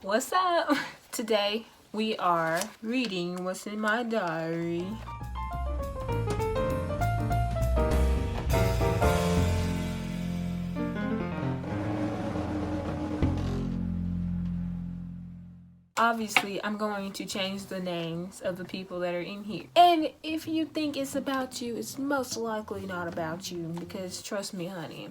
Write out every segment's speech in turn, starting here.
What's up? Today we are reading what's in my diary. Obviously, I'm going to change the names of the people that are in here. And if you think it's about you, it's most likely not about you, because trust me, honey,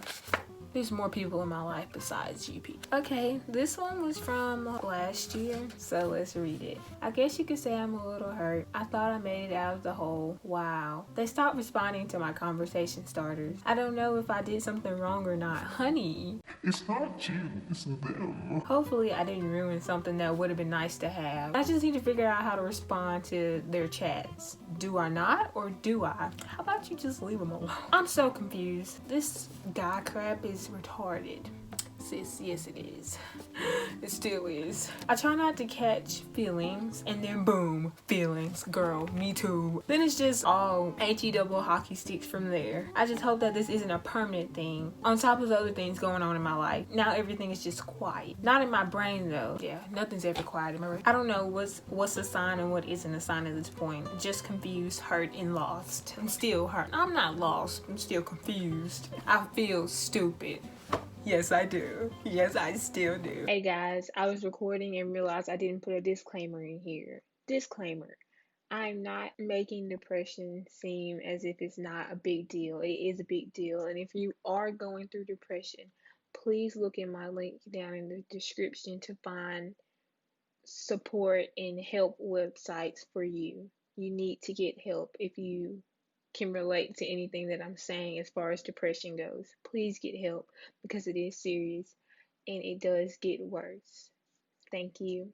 there's more people in my life besides you people. Okay, this one was from last year, so let's read it. I guess you could say I'm a little hurt. I thought I made it out of the hole. Wow. They stopped responding to my conversation starters. I don't know if I did something wrong or not. Honey. It's not you, it's them. Hopefully I didn't ruin something that would have been nice to have. I just need to figure out how to respond to their chats. Do I not, or do I? How about you just leave them alone? I'm so confused. This guy crap is retarded. Sis, yes it is. It still is. I try not to catch feelings, and then boom, feelings. Girl, me too. Then it's just all H-E-double hockey sticks from there. I just hope that this isn't a permanent thing. On top of the other things going on in my life. Now everything is just quiet. Not in my brain though. Yeah, nothing's ever quiet in my brain. I don't know what's a sign and what isn't a sign at this point. Just confused, hurt, and lost. I'm still hurt. I'm not lost. I'm still confused. I feel stupid. Yes, I do. Yes, I still do. Hey guys, I was recording and realized I didn't put a disclaimer in here. Disclaimer. I'm not making depression seem as if it's not a big deal. It is a big deal. And if you are going through depression, please look in my link down in the description to find support and help websites for you. You need to get help if you can relate to anything that I'm saying as far as depression goes. Please get help because it is serious and it does get worse. Thank you.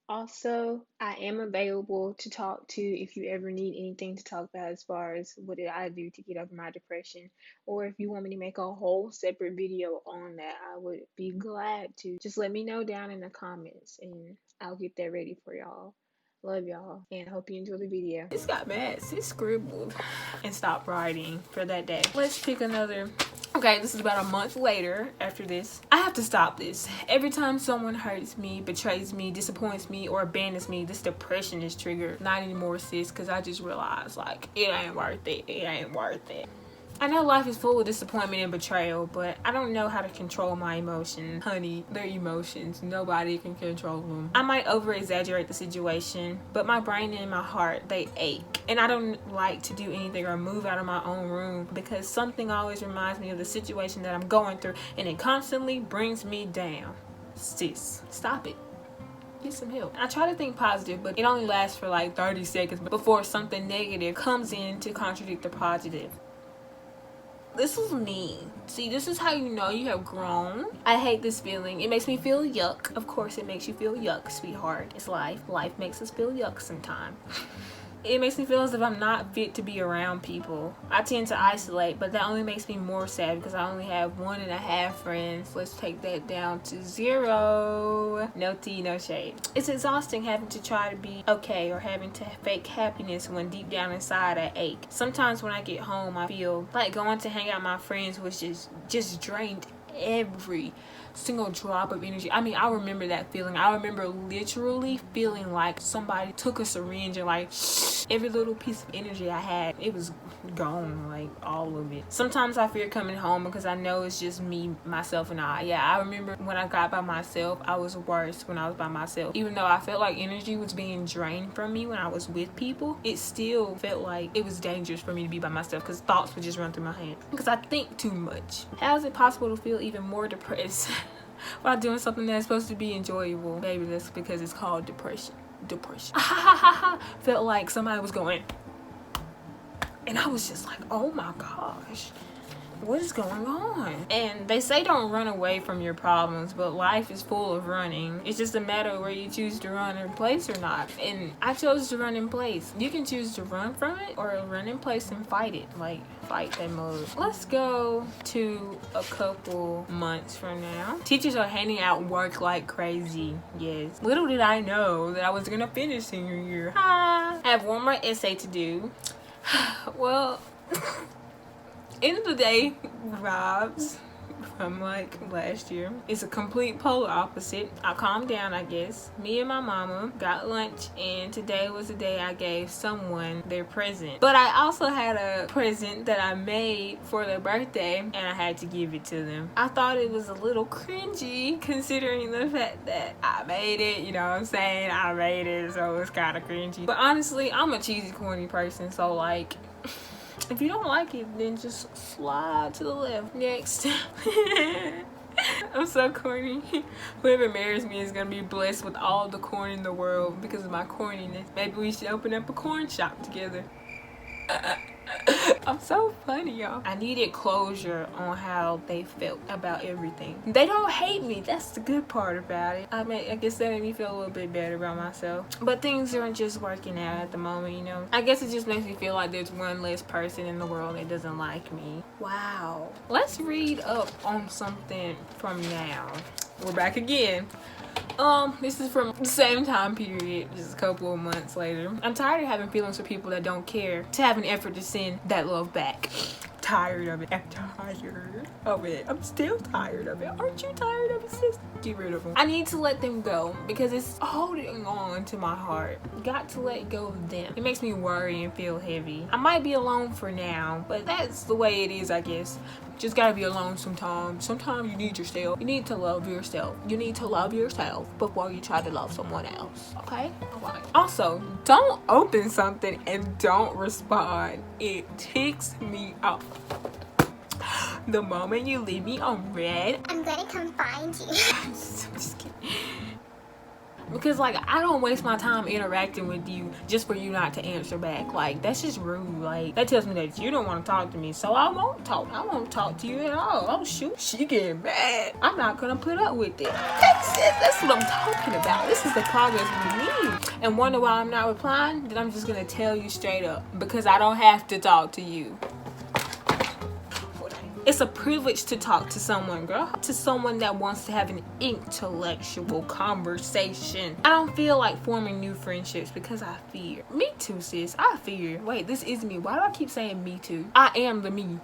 Also, I am available to talk to if you ever need anything to talk about as far as what did I do to get over my depression, or if you want me to make a whole separate video on that, I would be glad to. Just let me know down in the comments and I'll get that ready for y'all. Love y'all and I hope you enjoy the video. This got mad. Sis scribbled and stopped writing for that day. Let's pick another. Okay, this is about a month later after this. I have to stop this. Every time someone hurts me, betrays me, disappoints me, or abandons me, this depression is triggered. Not anymore, sis, because I just realized, like, it ain't worth it. It ain't worth it. I know life is full of disappointment and betrayal, but I don't know how to control my emotions. Honey, they're emotions. Nobody can control them. I might over-exaggerate the situation, but my brain and my heart, they ache. And I don't like to do anything or move out of my own room because something always reminds me of the situation that I'm going through, and it constantly brings me down. Sis, stop it. Get some help. I try to think positive, but it only lasts for like 30 seconds before something negative comes in to contradict the positive. This was me. See, this is how you know you have grown. I hate this feeling. It makes me feel yuck. Of course it makes you feel yuck, sweetheart. It's life. Life makes us feel yuck sometimes. It makes me feel as if I'm not fit to be around people. I tend to isolate, but that only makes me more sad because I only have 1.5 friends. Let's take that down to 0. No tea, no shade. It's exhausting having to try to be okay or having to fake happiness when deep down inside I ache. Sometimes when I get home, I feel like going to hang out with my friends was just drained every single drop of energy. I mean, I remember that feeling. I remember literally feeling like somebody took a syringe and like every little piece of energy I had, it was gone, like all of it. Sometimes I fear coming home because I know it's just me, myself, and I. Yeah, I remember when I got by myself, I was worse when I was by myself. Even though I felt like energy was being drained from me when I was with people, it still felt like it was dangerous for me to be by myself because thoughts would just run through my head because I think too much. How is it possible to feel even more depressed while doing something that's supposed to be enjoyable? Baby, that's because it's called depression. Felt like somebody was going, and I was just like, oh my gosh, what is going on? And they say don't run away from your problems, but life is full of running. It's just a matter of where you choose to run in place or not. And I chose to run in place. You can choose to run from it or run in place and fight it, like fight that mode. Let's go to a couple months from now. Teachers are handing out work like crazy. Yes. Little did I know that I was gonna finish senior year. I have one more essay to do. Well, end of the day, vibes. from like last year. It's a complete polar opposite. I calmed down, I guess. Me and my mama got lunch, and today was the day I gave someone their present. But I also had a present that I made for their birthday, and I had to give it to them. I thought it was a little cringy considering the fact that I made it, you know what I'm saying? I made it, so it's kind of cringy. But honestly, I'm a cheesy, corny person, so like, if you don't like it, then just slide to the left. Next. I'm so corny. Whoever marries me is gonna be blessed with all the corn in the world because of my corniness. Maybe we should open up a corn shop together. I'm so funny, y'all. I needed closure on how they felt about everything. They don't hate me. That's the good part about it. I guess that made me feel a little bit better about myself. But things aren't just working out at the moment, you know. I guess it just makes me feel like there's one less person in the world that doesn't like me. Wow. Let's read up on something from now. We're back again. This is from the same time period, just a couple of months later. I'm tired of having feelings for people that don't care to have an effort to send that love back. Tired of it. I'm tired of it. I'm still tired of it. Aren't you tired of it, sis? Get rid of them. I need to let them go because it's holding on to my heart. Got to let go of them. It makes me worry and feel heavy. I might be alone for now, but that's the way it is, I guess. Just gotta be alone sometimes. Sometimes you need yourself. You need to love yourself. You need to love yourself before you try to love someone else. Okay? Alright. Also, don't open something and don't respond. It ticks me off. The moment you leave me on red, I'm gonna come find you. I'm just kidding. Because like, I don't waste my time interacting with you just for you not to answer back. Like, that's just rude. Like, that tells me that you don't want to talk to me, so I won't talk to you at all. Oh shoot, she getting mad. I'm not gonna put up with it. That's it. That's what I'm talking about. This is the progress we need. And wonder why I'm not replying? Then I'm just gonna tell you straight up, because I don't have to talk to you. It's a privilege to talk to someone, girl. To someone that wants to have an intellectual conversation. I don't feel like forming new friendships because I fear. Me too, sis. I fear. Wait, this is me. Why do I keep saying me too? I am the me.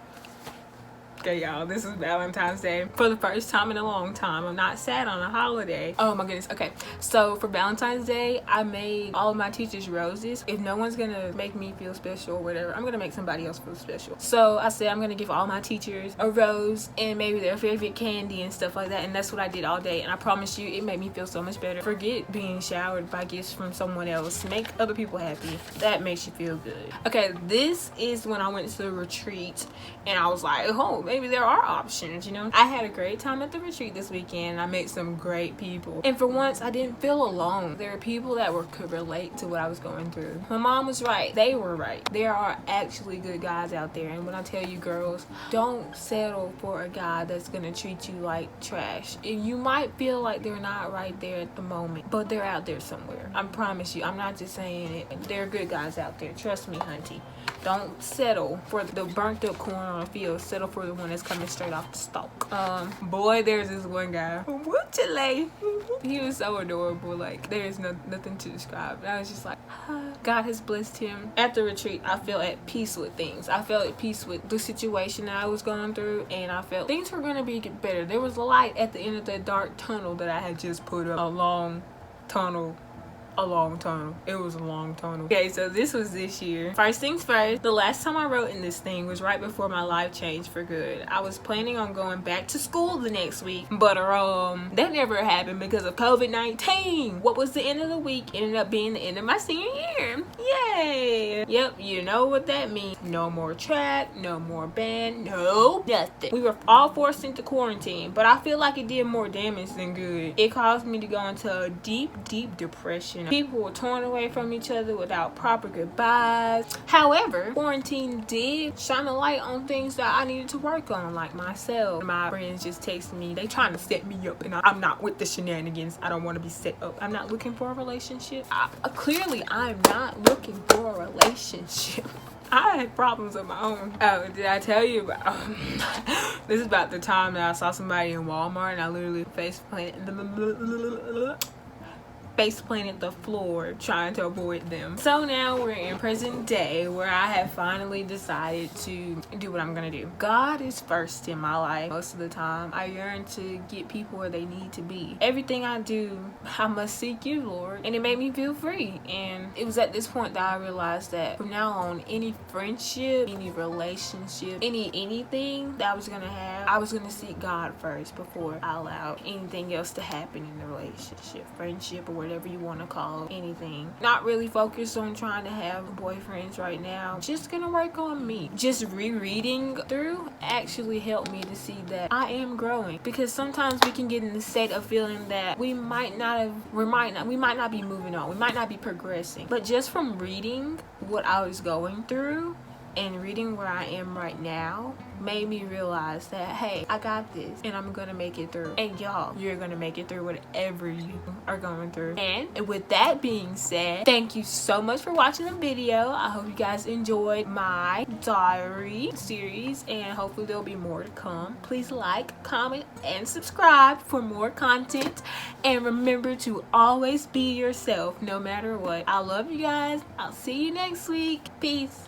Okay, y'all, this is Valentine's Day. For the first time in a long time, I'm not sad on a holiday. Oh my goodness. Okay, so for Valentine's Day, I made all of my teachers roses. If no one's gonna make me feel special or whatever, I'm gonna make somebody else feel special. So I said I'm gonna give all my teachers a rose and maybe their favorite candy and stuff like that, and that's what I did all day. And I promise you, it made me feel so much better. Forget being showered by gifts from someone else. Make other people happy. That makes you feel good. Okay, this is when I went to the retreat and I was like, oh, maybe there are options, you know. I had a great time at the retreat this weekend. I met some great people, and for once I didn't feel alone. There were people that could relate to what I was going through. My mom was right. They were right. There are actually good guys out there, and when I tell you, girls, don't settle for a guy that's gonna treat you like trash. You might feel like they're not right there at the moment, but they're out there somewhere. I promise you. I'm not just saying it. There are good guys out there. Trust me, hunty. Don't settle for the burnt up corn on a field. Settle for the one that's coming straight off the stalk. Boy, there's this one guy. He was so adorable. Like, there's nothing to describe. And I was just like, God has blessed him. At the retreat, I felt at peace with things. I felt at peace with the situation that I was going through, and I felt things were gonna be better. There was a light at the end of that dark tunnel that I had just put up. A long tunnel. It was a long tunnel. Okay, so this was this year. First things first, the last time I wrote in this thing was right before my life changed for good. I was planning on going back to school the next week, but that never happened because of COVID-19. What was the end of the week ended up being the end of my senior year. Yay! Yep, you know what that means. No more track, no more band, no nothing. We were all forced into quarantine, but I feel like it did more damage than good. It caused me to go into a deep depression. People were torn away from each other without proper goodbyes. However, quarantine did shine a light on things that I needed to work on, like myself. My friends just texted me. They trying to set me up, and I'm not with the shenanigans. I don't want to be set up. I'm not looking for a relationship. Clearly, I'm not looking for a relationship. I had problems of my own. Oh, did I tell you about this is about the time that I saw somebody in Walmart and I literally face planted. face planted the floor trying to avoid them. So now we're in present day where I have finally decided to do what I'm gonna do. God is first in my life most of the time. I yearn to get people where they need to be. Everything I do, I must seek you, Lord. And it made me feel free. And it was at this point that I realized that from now on, any friendship, any relationship, anything that I was gonna have, I was gonna seek God first before I allowed anything else to happen in the relationship, friendship, or whatever you want to call it, anything. Not really focused on trying to have boyfriends right now. Just gonna work on me. Just rereading through actually helped me to see that I am growing, because sometimes we can get in the state of feeling that we might not be moving on, we might not be progressing. But just from reading what I was going through and reading where I am right now made me realize that, hey, I got this and I'm gonna make it through. And y'all, you're gonna make it through whatever you are going through. And with that being said, thank you so much for watching the video. I hope you guys enjoyed my diary series, and hopefully there'll be more to come. Please like, comment, and subscribe for more content. And remember to always be yourself no matter what. I love you guys. I'll see you next week. Peace.